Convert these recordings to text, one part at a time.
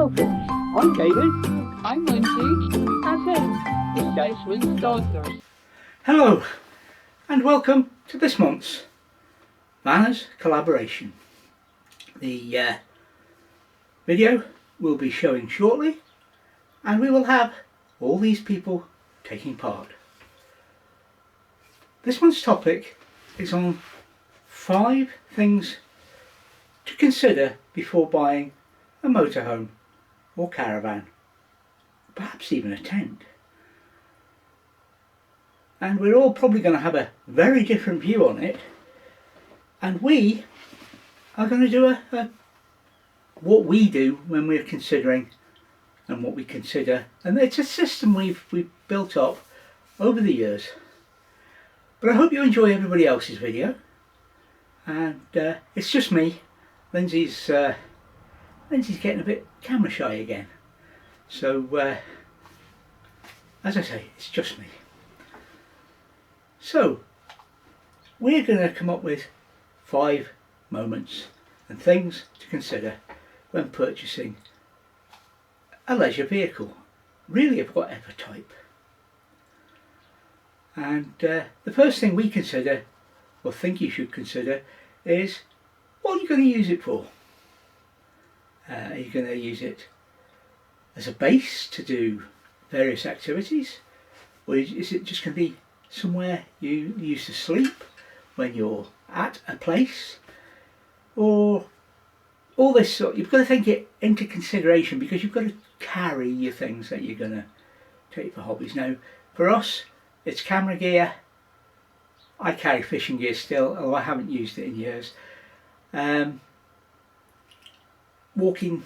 Hello friends, I'm David. I'm Lindsay. And this is Desmond's Donders. Hello and welcome to this month's Vannerscollaborating. The video will be showing shortly and we will have all these people taking part. This month's topic is on 5 things to consider before buying a motorhome or caravan, perhaps even a tent. And we're all probably going to have a very different view on it, and we are going to do what we do when we're considering and what we consider, and it's a system we've built up over the years. But I hope you enjoy everybody else's video, and it's just me. Lindsay's getting a bit camera shy again, so as I say, it's just me. So we're going to come up with 5 moments and things to consider when purchasing a leisure vehicle, really of whatever type. And the first thing we consider, or think you should consider, is what are you going to use it for? Are you going to use it as a base to do various activities, or is it just going to be somewhere you use to sleep when you're at a place? Or all this sort, you've got to think it into consideration, because you've got to carry your things that you're going to take for hobbies. Now for us it's camera gear. I carry fishing gear still, although I haven't used it in years. Walking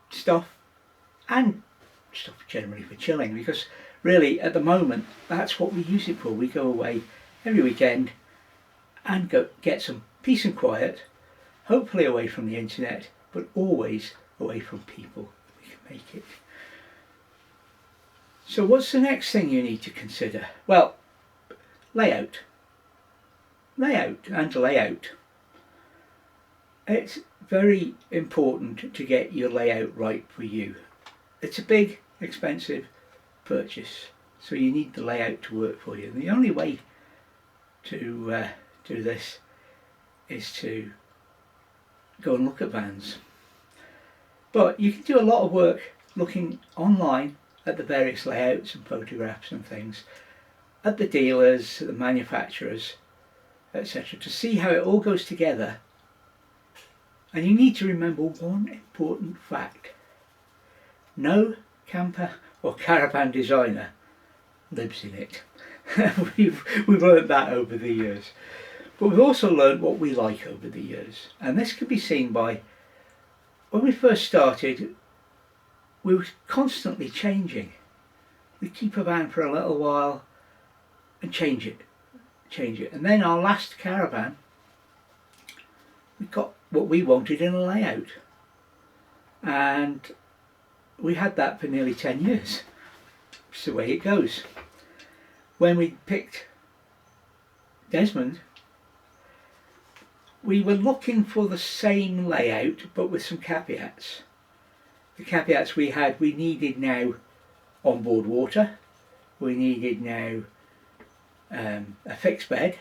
stuff and stuff generally for chilling, because really at the moment that's what we use it for. We go away every weekend and go get some peace and quiet, hopefully away from the internet, but always away from people if we can make it. So what's the next thing you need to consider? Well, layout. It's very important to get your layout right for you. It's a big, expensive purchase, so you need the layout to work for you. And the only way to do this is to go and look at vans. But you can do a lot of work looking online at the various layouts and photographs and things, at the dealers, at the manufacturers, etc., to see how it all goes together. And you need to remember one important fact: no camper or caravan designer lives in it. we've learned that over the years, but we've also learned what we like over the years. And this can be seen by, when we first started, we were constantly changing. We'd keep a van for a little while and change it, and then our last caravan, we got what we wanted in a layout, and we had that for nearly 10 years. It's the way it goes. When we picked Desmond, we were looking for the same layout but with some caveats. The caveats we had: we needed now onboard water, we needed now a fixed bed,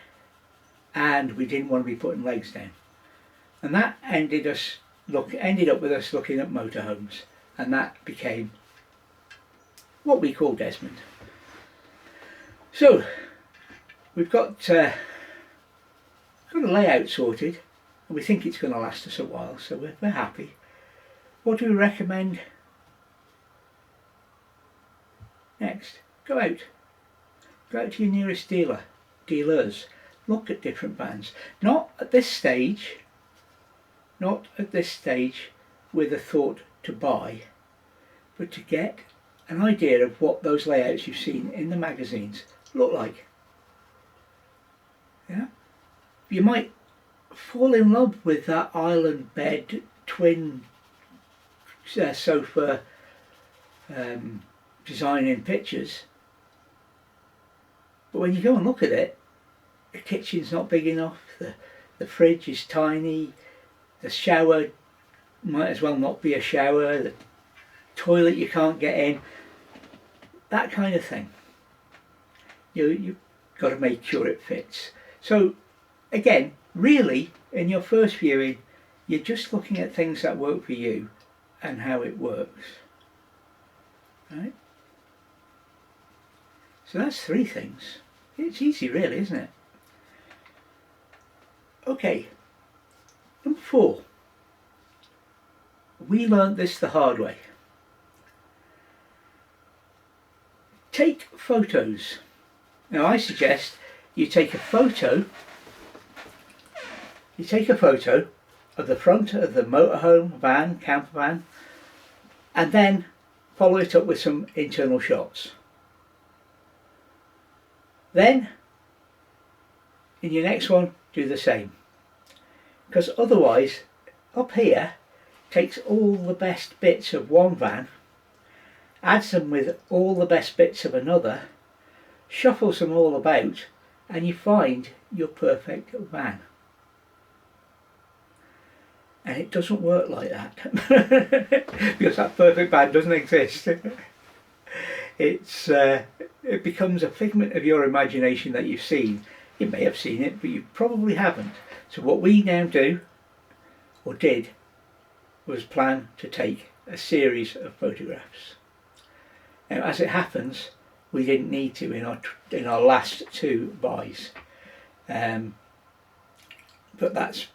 and we didn't want to be putting legs down. And that ended up with us looking at motorhomes, and that became what we call Desmond. So we've got a layout sorted, and we think it's going to last us a while, so we're happy. What do we recommend next? Go out to your nearest dealers, look at different vans. Not at this stage with a thought to buy, but to get an idea of what those layouts you've seen in the magazines look like. Yeah, you might fall in love with that island bed twin sofa design in pictures, but when you go and look at it, the kitchen's not big enough, the fridge is tiny, the shower might as well not be a shower, the toilet you can't get in, that kind of thing. You've got to make sure it fits. So again, really, in your first viewing, you're just looking at things that work for you and how it works. Right? So that's 3 things. It's easy really, isn't it? Okay, number 4. We learned this the hard way. Take photos. Now I suggest you take a photo of the front of the motorhome, van, campervan, and then follow it up with some internal shots. Then in your next one do the same, because otherwise up here takes all the best bits of one van, adds them with all the best bits of another, shuffles them all about, and you find your perfect van. And it doesn't work like that because that perfect van doesn't exist. It becomes a figment of your imagination that you've seen. You may have seen it, but you probably haven't. So what we now do, or did, was plan to take a series of photographs. Now, as it happens, we didn't need to in our last 2 buys, but that's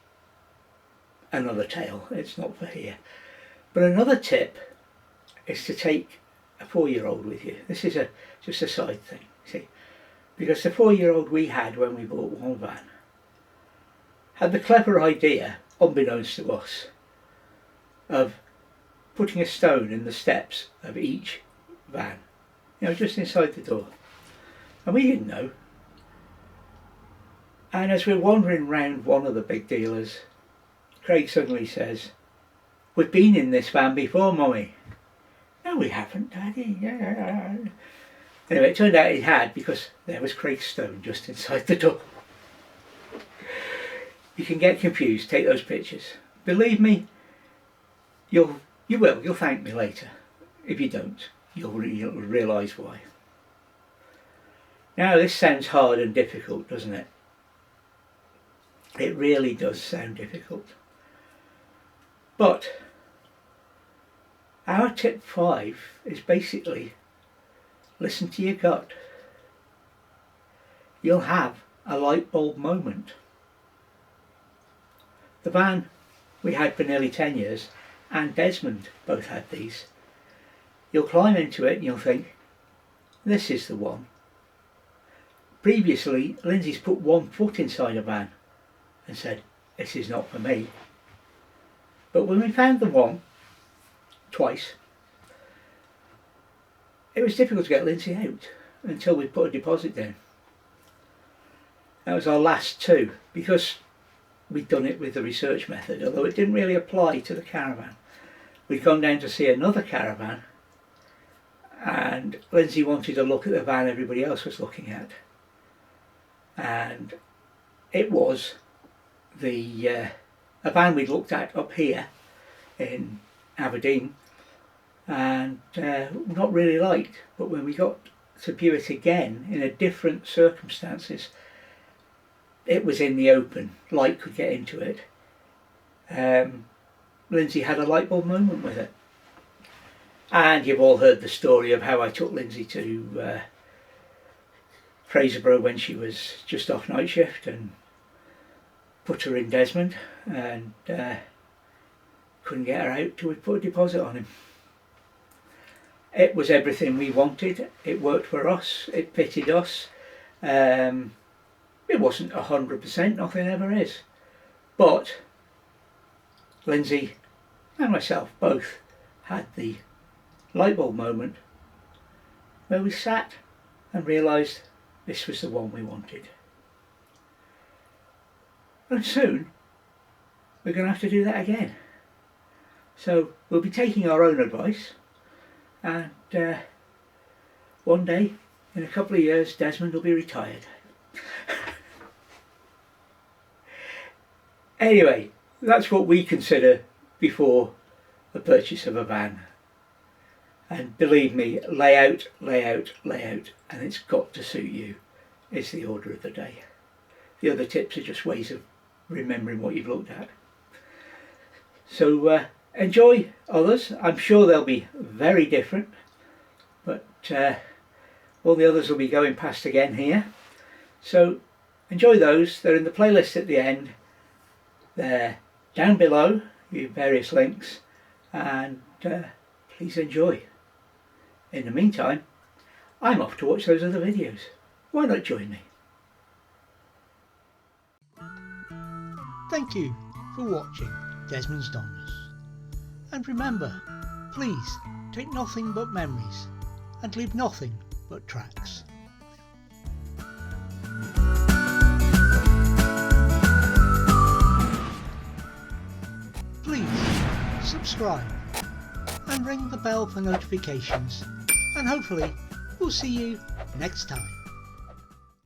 another tale. It's not for here. But another tip is to take a 4-year-old with you. This is just a side thing, see, because the 4-year-old we had when we bought one van had the clever idea, unbeknownst to us, of putting a stone in the steps of each van, just inside the door, and we didn't know. And as we're wandering round one of the big dealers, Craig suddenly says, "We've been in this van before, Mummy." "No, we haven't, Daddy." Anyway, it turned out he had, because there was Craig's stone just inside the door. You can get confused. Take those pictures. Believe me, you'll thank me later. If you don't, you'll realise why. Now this sounds hard and difficult, doesn't it? It really does sound difficult. But our tip 5 is basically listen to your gut. You'll have a light bulb moment. The van we had for nearly 10 years and Desmond both had these. You'll climb into it and you'll think, this is the one. Previously, Lindsay's put 1 foot inside a van and said, this is not for me. But when we found the one, twice, it was difficult to get Lindsay out until we put a deposit down. That was our last 2, because we'd done it with the research method, although it didn't really apply to the caravan. We'd gone down to see another caravan and Lindsay wanted to look at the van everybody else was looking at, and it was a van we'd looked at up here in Aberdeen and not really liked, but when we got to view it again in a different circumstances, it was in the open, light could get into it. Lindsay had a light bulb moment with it. And you've all heard the story of how I took Lindsay to Fraserburgh when she was just off night shift and put her in Desmond, and couldn't get her out till we put a deposit on him. It was everything we wanted. It worked for us. It fitted us. It wasn't 100%, nothing ever is. But Lindsay and myself both had the light bulb moment where we sat and realised this was the one we wanted. And soon we're going to have to do that again. So we'll be taking our own advice, and one day in a couple of years Desmond will be retired. Anyway, that's what we consider before the purchase of a van. And believe me, layout, layout, layout, and it's got to suit you. It's the order of the day. The other tips are just ways of remembering what you've looked at. So enjoy others. I'm sure they'll be very different, but all the others will be going past again here. So enjoy those. They're in the playlist at the end. They're down below, the various links, and please enjoy. In the meantime, I'm off to watch those other videos. Why not join me? Thank you for watching Desmond's Donders. And remember, please take nothing but memories and leave nothing but tracks. Please subscribe and ring the bell for notifications, and hopefully we'll see you next time.